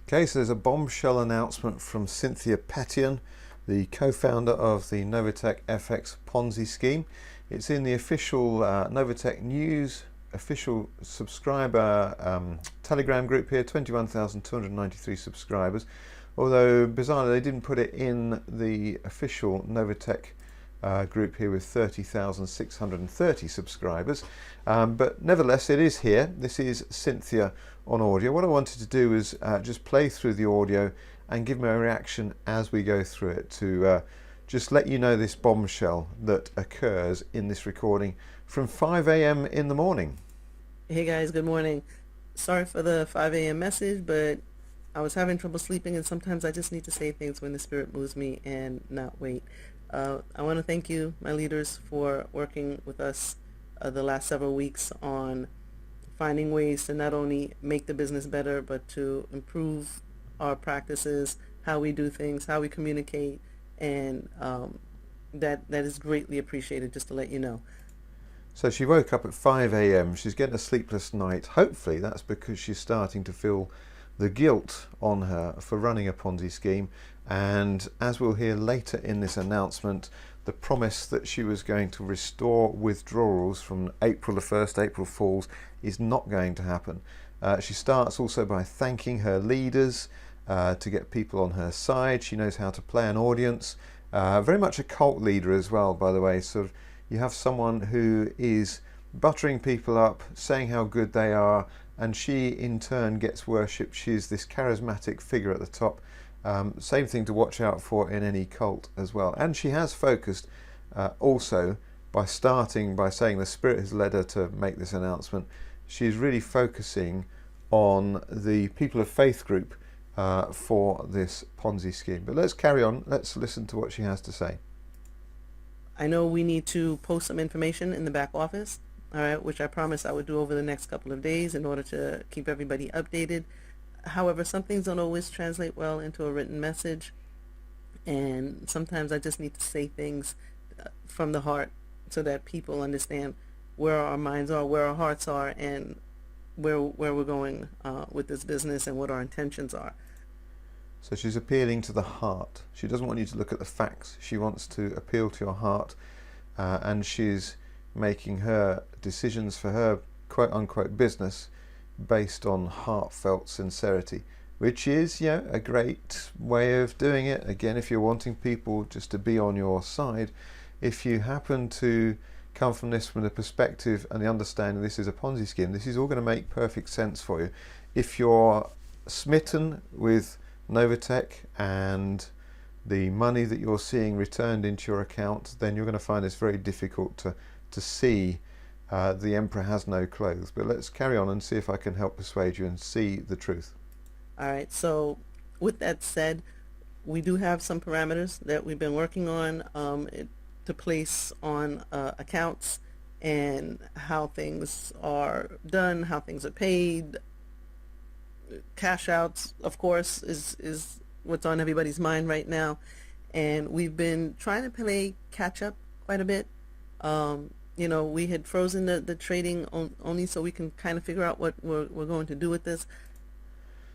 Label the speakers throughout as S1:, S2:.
S1: Okay, so there's a bombshell announcement from Cynthia Petion, the co-founder of the Novatech FX Ponzi scheme. It's in the official Novatech News official subscriber Telegram group here, 21,293 subscribers. Although bizarrely they didn't put it in the official Novatech group here with 30,630 subscribers, but nevertheless it is here. This is Cynthia on audio. What I wanted to do is just play through the audio and give my reaction as we go through it to just let you know this bombshell that occurs in this recording from 5 a.m. in the morning.
S2: Hey guys, good morning. Sorry for the 5 a.m. message, but I was having trouble sleeping, and sometimes I just need to say things when the spirit moves me and not wait. I want to thank you, my leaders, for working with us the last several weeks on finding ways to not only make the business better, but to improve our practices, how we do things, how we communicate, and that is greatly appreciated, just to let you know.
S1: So she woke up at 5 a.m. She's getting a sleepless night. Hopefully that's because she's starting to feel the guilt on her for running a Ponzi scheme, and as we'll hear later in this announcement, the promise that she was going to restore withdrawals from April the 1st, April Fools, is not going to happen. She starts also by thanking her leaders to get people on her side. She knows how to play an audience. Very much a cult leader as well, by the way. So you have someone who is buttering people up, saying how good they are, and she in turn gets worshipped. She's this charismatic figure at the top. Same thing to watch out for in any cult as well. And she has focused also by starting by saying the Spirit has led her to make this announcement. She's really focusing on the People of Faith group for this Ponzi scheme. But let's carry on. Let's listen to what she has to say.
S2: I know we need to post some information in the back office, all right, which I promised I would do over the next couple of days in order to keep everybody updated. However, some things don't always translate well into a written message, and sometimes I just need to say things from the heart so that people understand where our minds are, where our hearts are, and where we're going with this business and what our intentions are.
S1: So she's appealing to the heart. She doesn't want you to look at the facts. She wants to appeal to your heart, and she's making her decisions for her quote-unquote business based on heartfelt sincerity, which is, a great way of doing it. Again, if you're wanting people just to be on your side, if you happen to come from this from the perspective and the understanding this is a Ponzi scheme, this is all going to make perfect sense for you. If you're smitten with Novatech and the money that you're seeing returned into your account, then you're going to find this very difficult to see. The emperor has no clothes. But let's carry on and see if I can help persuade you and see the truth.
S2: All right, so with that said, we do have some parameters that we've been working on to place on accounts, and how things are done, how things are paid. Cash outs, of course, is what's on everybody's mind right now, and we've been trying to play catch up quite a bit. We had frozen the trading only so we can kind of figure out what we're going to do with this.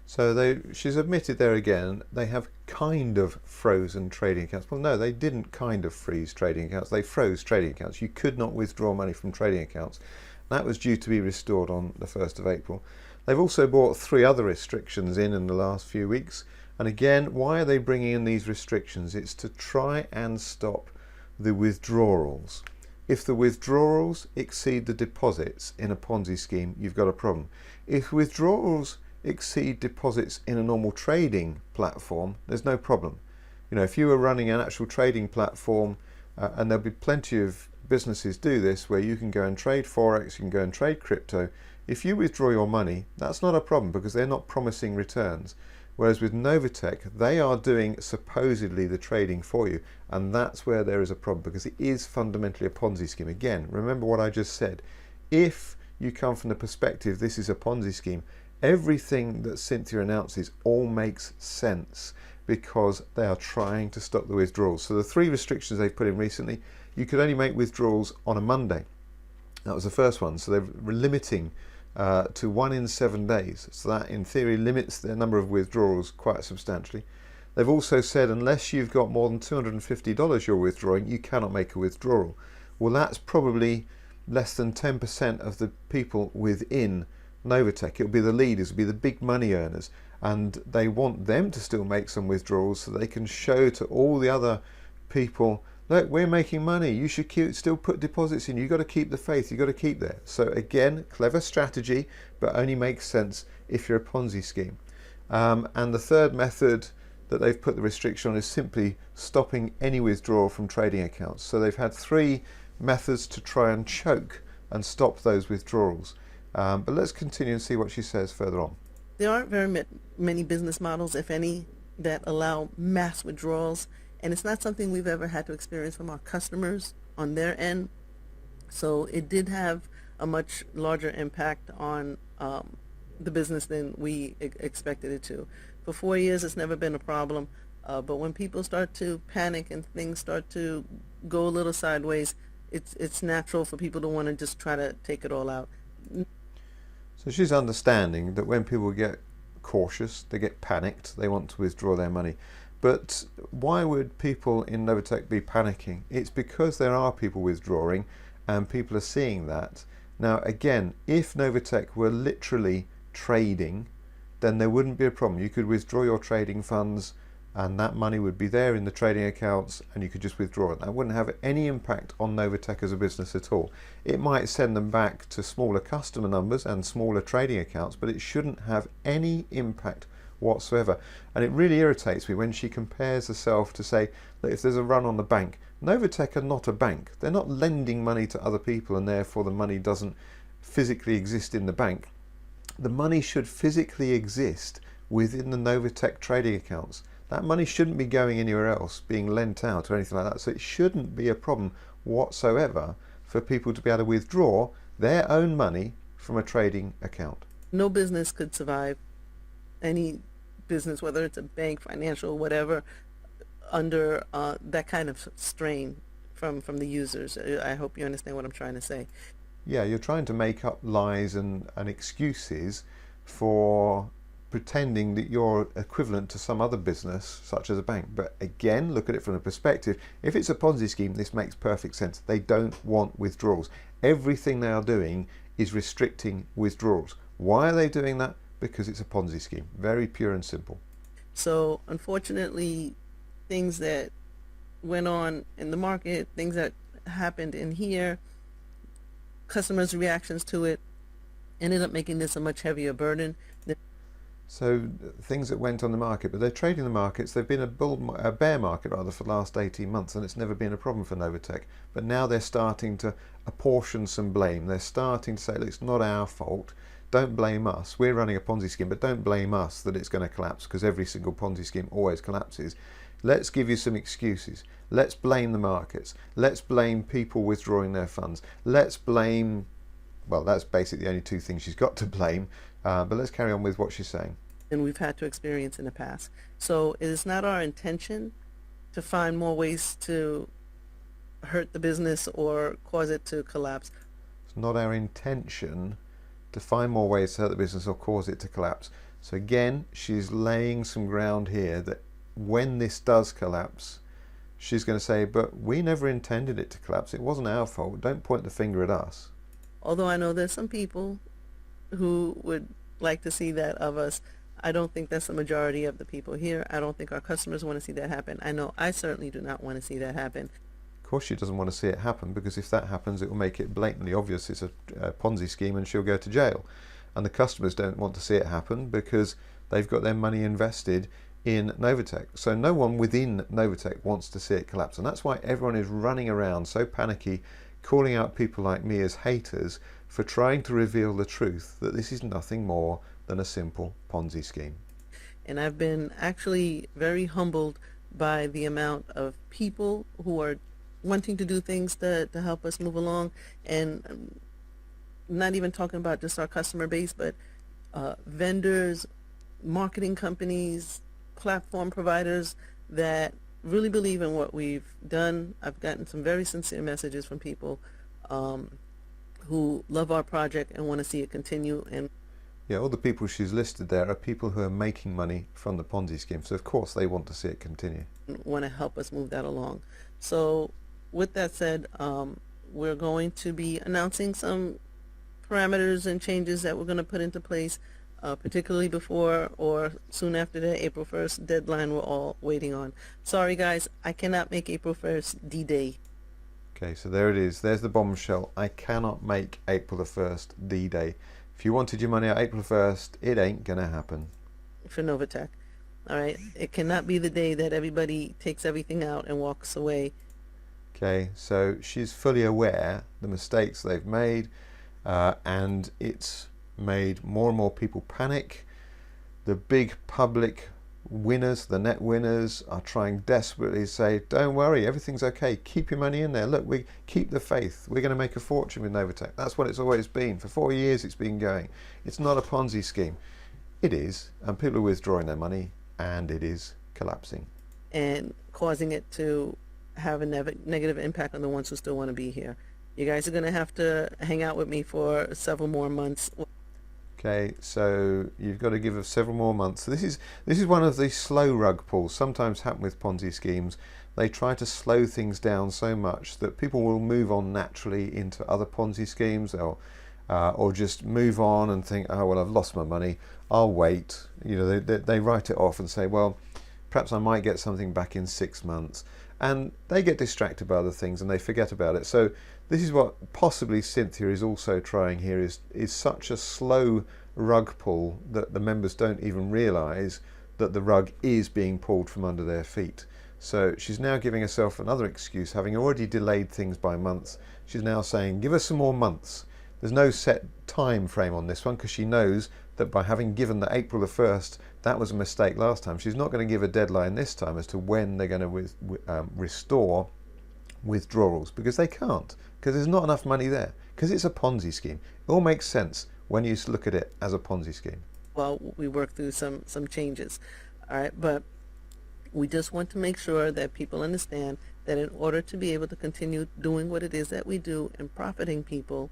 S1: So she's admitted there again, they have kind of frozen trading accounts. Well, no, they didn't kind of freeze trading accounts. They froze trading accounts. You could not withdraw money from trading accounts. That was due to be restored on the 1st of April. They've also brought 3 other restrictions in the last few weeks. And again, why are they bringing in these restrictions? It's to try and stop the withdrawals. If the withdrawals exceed the deposits in a Ponzi scheme, you've got a problem. If withdrawals exceed deposits in a normal trading platform, there's no problem. If you were running an actual trading platform, and there'll be plenty of businesses do this, where you can go and trade Forex, you can go and trade crypto. If you withdraw your money, that's not a problem because they're not promising returns. Whereas with Novatech, they are doing supposedly the trading for you, and that's where there is a problem, because it is fundamentally a Ponzi scheme. Again, remember what I just said. If you come from the perspective this is a Ponzi scheme, everything that Cynthia announces all makes sense, because they are trying to stop the withdrawals. So the 3 restrictions they've put in recently, you could only make withdrawals on a Monday. That was the first one. So they're limiting to 1 in 7 days. So that in theory limits the number of withdrawals quite substantially. They've also said unless you've got more than $250 you're withdrawing, you cannot make a withdrawal. Well, that's probably less than 10% of the people within Novatech. It'll be the leaders, it'll be the big money earners, and they want them to still make some withdrawals so they can show to all the other people, look, we're making money, you should still put deposits in, you've got to keep the faith, you've got to keep there. So again, clever strategy, but only makes sense if you're a Ponzi scheme. And the third method that they've put the restriction on is simply stopping any withdrawal from trading accounts. So they've had 3 methods to try and choke and stop those withdrawals. But let's continue and see what she says further on.
S2: There aren't very many business models, if any, that allow mass withdrawals, and it's not something we've ever had to experience from our customers on their end. So it did have a much larger impact on the business than we expected it to. For 4 years, it's never been a problem, but when people start to panic and things start to go a little sideways, it's natural for people to want to just try to take it all out.
S1: So she's understanding that when people get cautious, they get panicked, they want to withdraw their money. But why would people in Novatech be panicking? It's because there are people withdrawing and people are seeing that. Now again, if Novatech were literally trading, then there wouldn't be a problem. You could withdraw your trading funds and that money would be there in the trading accounts and you could just withdraw it. That wouldn't have any impact on Novatech as a business at all. It might send them back to smaller customer numbers and smaller trading accounts, but it shouldn't have any impact whatsoever. And it really irritates me when she compares herself to say that if there's a run on the bank, Novatech are not a bank. They're not lending money to other people and therefore the money doesn't physically exist in the bank. The money should physically exist within the Novatech trading accounts. That money shouldn't be going anywhere else, being lent out or anything like that. So it shouldn't be a problem whatsoever for people to be able to withdraw their own money from a trading account.
S2: No business could survive, any business, whether it's a bank, financial, whatever, under that kind of strain from the users. I hope you understand what I'm trying to say.
S1: Yeah, you're trying to make up lies and excuses for pretending that you're equivalent to some other business such as a bank. But again, look at it from the perspective, if it's a Ponzi scheme, this makes perfect sense. They don't want withdrawals. Everything they are doing is restricting withdrawals. Why are they doing that? Because it's a Ponzi scheme. Very pure and simple.
S2: So unfortunately, things that went on in the market, things that happened in here, customers' reactions to it ended up making this a much heavier burden.
S1: So things that went on the market, but they're trading the markets. They've been a bear market rather for the last 18 months, and it's never been a problem for Novatech. But now they're starting to apportion some blame. They're starting to say, look, it's not our fault. Don't blame us. We're running a Ponzi scheme, but don't blame us that it's going to collapse, because every single Ponzi scheme always collapses. Let's give you some excuses. Let's blame the markets. Let's blame people withdrawing their funds. Let's blame, well, that's basically the only 2 things she's got to blame. But let's carry on with what she's saying.
S2: And we've had to experience in the past. So it is not our intention to find more ways to hurt the business or cause it to collapse.
S1: It's not our intention to find more ways to hurt the business or cause it to collapse. So again, she's laying some ground here that when this does collapse, she's going to say, but we never intended it to collapse. It wasn't our fault. Don't point the finger at us.
S2: Although I know there's some people who would like to see that of us, I don't think that's the majority of the people here. I don't think our customers want to see that happen. I know I certainly do not want to see that happen.
S1: Of course she doesn't want to see it happen, because if that happens, it will make it blatantly obvious it's a Ponzi scheme and she'll go to jail. And the customers don't want to see it happen because they've got their money invested in Novatech. So no one within Novatech wants to see it collapse. And that's why everyone is running around so panicky, calling out people like me as haters for trying to reveal the truth that this is nothing more than a simple Ponzi scheme.
S2: And I've been actually very humbled by the amount of people who are wanting to do things to help us move along, and not even talking about just our customer base, but vendors, marketing companies, platform providers that really believe in what we've done. I've gotten some very sincere messages from people who love our project and want to see it continue. And
S1: yeah, all the people she's listed there are people who are making money from the Ponzi scheme. So of course they want to see it continue.
S2: want to help us move that along. So with that said, we're going to be announcing some parameters and changes that we're going to put into place, particularly before or soon after the April 1st deadline we're all waiting on. Sorry guys, I cannot make April 1st D-Day.
S1: Okay, so there it is. There's the bombshell. I cannot make April the 1st D-Day. If you wanted your money out April 1st, it ain't going to happen.
S2: For Novatech. All right, it cannot be the day that everybody takes everything out and walks away.
S1: Okay, so she's fully aware the mistakes they've made, and it's made more and more people panic. The big public winners, the net winners, are trying desperately to say, don't worry, everything's okay, keep your money in there, look, we keep the faith, we're going to make a fortune with Novatech. That's what it's always been. For 4 years it's been going. It's not a Ponzi scheme. It is, and people are withdrawing their money, and it is collapsing.
S2: And causing it to have a negative impact on the ones who still want to be here. You guys are going to have to hang out with me for several more months.
S1: Okay, so you've got to give us several more months. So this is one of the slow rug pulls. Sometimes happen with Ponzi schemes. They try to slow things down so much that people will move on naturally into other Ponzi schemes, or just move on and think, oh well, I've lost my money, I'll wait. You know, they write it off and say, well, perhaps I might get something back in 6 months, and they get distracted by other things and they forget about it. So this is what possibly Cynthia is also trying here, is such a slow rug pull that the members don't even realise that the rug is being pulled from under their feet. So she's now giving herself another excuse, having already delayed things by months. She's now saying, give us some more months. There's no set time frame on this one, because she knows that by having given the April the 1st, that was a mistake last time. She's not going to give a deadline this time as to when they're going to restore withdrawals, because they can't, because there's not enough money there, because it's a Ponzi scheme. It all makes sense when you look at it as a Ponzi scheme.
S2: Well, we work through some changes. All right, but we just want to make sure that people understand that in order to be able to continue doing what it is that we do and profiting people,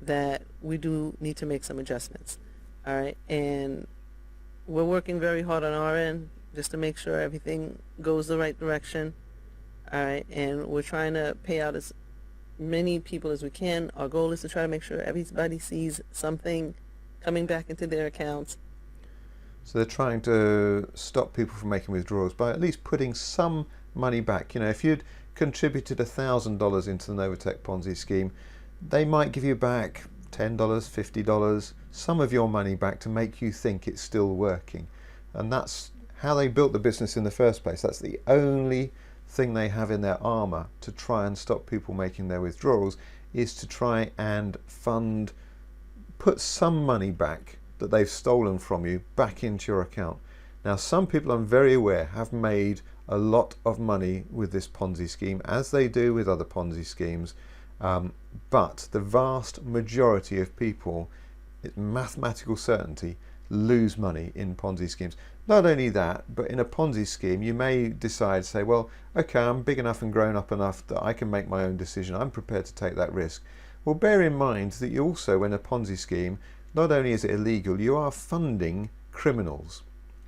S2: that we do need to make some adjustments. All right, and we're working very hard on our end just to make sure everything goes the right direction. All right, and we're trying to pay out as many people as we can. Our goal is to try to make sure everybody sees something coming back into their accounts.
S1: So they're trying to stop people from making withdrawals by at least putting some money back. You know, if you'd contributed $1,000 into the Novatech Ponzi scheme, they might give you back $10, $50, some of your money back to make you think it's still working. And that's how they built the business in the first place. That's the only thing they have in their armour to try and stop people making their withdrawals, is to try and put some money back that they've stolen from you back into your account. Now, some people, I'm very aware, have made a lot of money with this Ponzi scheme, as they do with other Ponzi schemes. But the vast majority of people, it's mathematical certainty, lose money in Ponzi schemes. Not only that, but in a Ponzi scheme you may decide, say, well, okay, I'm big enough and grown up enough that I can make my own decision, I'm prepared to take that risk. Well, bear in mind that you also, in a Ponzi scheme, not only is it illegal, you are funding criminals.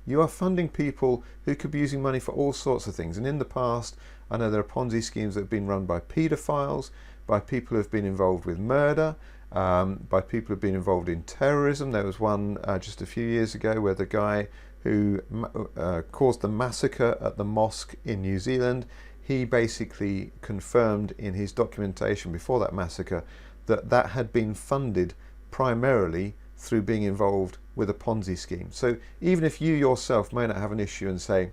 S1: You are funding people who could be using money for all sorts of things. And in the past, I know there are Ponzi schemes that have been run by paedophiles, by people who have been involved with murder, by people who have been involved in terrorism. There was one just a few years ago where the guy who caused the massacre at the mosque in New Zealand, he basically confirmed in his documentation before that massacre that that had been funded primarily through being involved with a Ponzi scheme. So even if you yourself may not have an issue and say,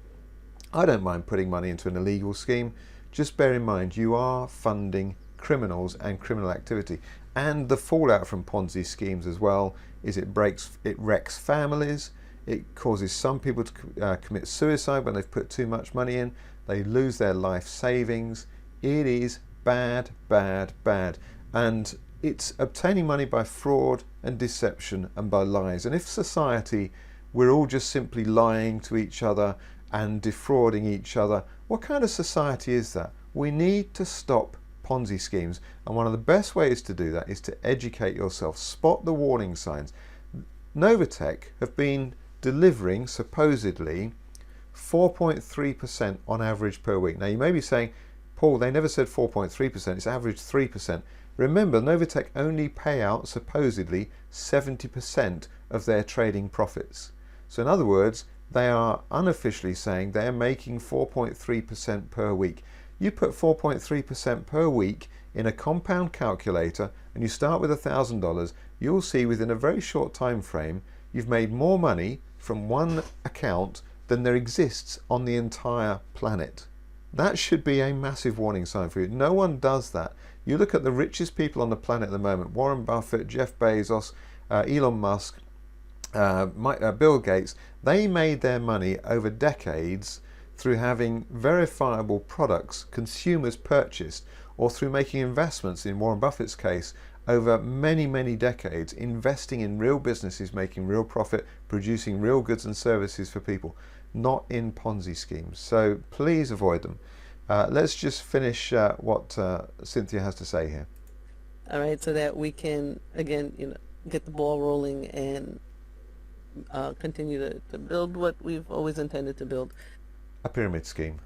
S1: I don't mind putting money into an illegal scheme, just bear in mind you are funding criminals and criminal activity. And the fallout from Ponzi schemes as well is it wrecks families. It causes some people to commit suicide when they've put too much money in. They lose their life savings. It is bad, bad, bad. And it's obtaining money by fraud and deception and by lies. And if society, we're all just simply lying to each other and defrauding each other, what kind of society is that? We need to stop Ponzi schemes, and one of the best ways to do that is to educate yourself. Spot the warning signs. Novatech have been delivering supposedly 4.3% on average per week. Now you may be saying, Paul, they never said 4.3%, it's average 3%. Remember, Novatech only pay out supposedly 70% of their trading profits. So in other words, they are unofficially saying they are making 4.3% per week. You put 4.3% per week in a compound calculator and you start with $1,000, you'll see within a very short time frame you've made more money from one account than there exists on the entire planet. That should be a massive warning sign for you. No one does that. You look at the richest people on the planet at the moment, Warren Buffett, Jeff Bezos, Elon Musk, Bill Gates. They made their money over decades through having verifiable products consumers purchased, or through making investments, in Warren Buffett's case, over many, many decades, investing in real businesses, making real profit, producing real goods and services for people, not in Ponzi schemes. So please avoid them. Let's just finish what Cynthia has to say here.
S2: All right, so that we can, again, get the ball rolling and continue to build what we've always intended to build.
S1: A pyramid scheme.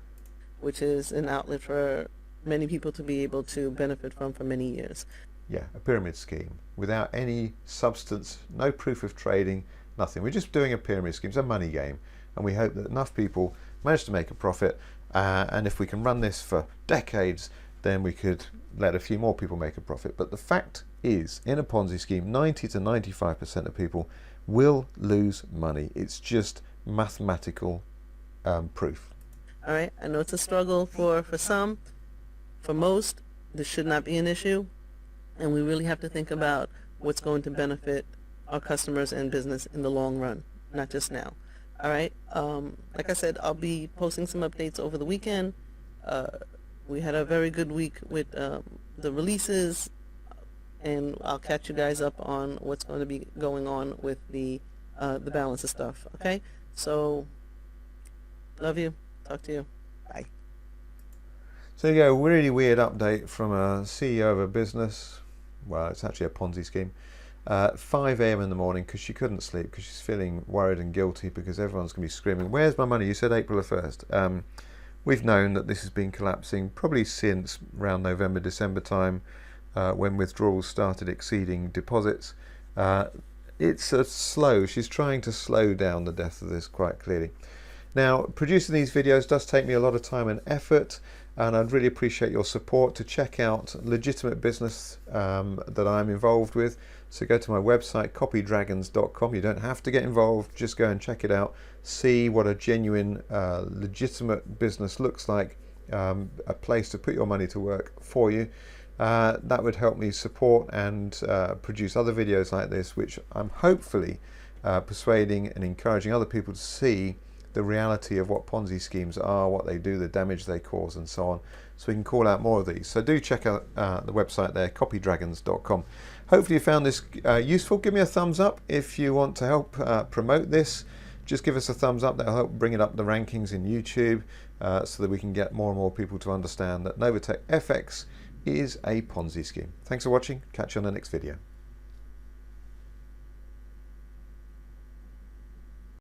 S2: Which is an outlet for many people to be able to benefit from for many years.
S1: Yeah, a pyramid scheme without any substance, no proof of trading, nothing. We're just doing a pyramid scheme. It's a money game, and we hope that enough people manage to make a profit, and if we can run this for decades, then we could let a few more people make a profit. But the fact is, in a Ponzi scheme, 90 to 95% of people will lose money. It's just mathematical proof.
S2: All right, I know it's a struggle for some. For most, this should not be an issue, and we really have to think about what's going to benefit our customers and business in the long run, not just now. All right, like I said, I'll be posting some updates over the weekend. We had a very good week with the releases, and I'll catch you guys up on what's going to be going on with the balance of stuff. Okay, so love you. Talk to you. Bye.
S1: So there you go, really weird update from a CEO of a business. Well, it's actually a Ponzi scheme. 5 a.m. in the morning because she couldn't sleep because she's feeling worried and guilty because everyone's going to be screaming, "Where's my money? You said April the 1st." We've known that this has been collapsing probably since around November, December time, when withdrawals started exceeding deposits. It's slow. She's trying to slow down the death of this quite clearly. Now, producing these videos does take me a lot of time and effort, and I'd really appreciate your support to check out legitimate business that I'm involved with. So go to my website, copydragons.com. You don't have to get involved, just go and check it out. See what a genuine, legitimate business looks like, a place to put your money to work for you. That would help me support and produce other videos like this, which I'm hopefully persuading and encouraging other people to see the reality of what Ponzi schemes are, what they do, the damage they cause, and so on, so we can call out more of these. So do check out the website there, copydragons.com. Hopefully you found this useful. Give me a thumbs up if you want to help promote this. Just give us a thumbs up. That'll help bring it up the rankings in YouTube, so that we can get more and more people to understand that Novatech FX is a Ponzi scheme. Thanks for watching. Catch you on the next video.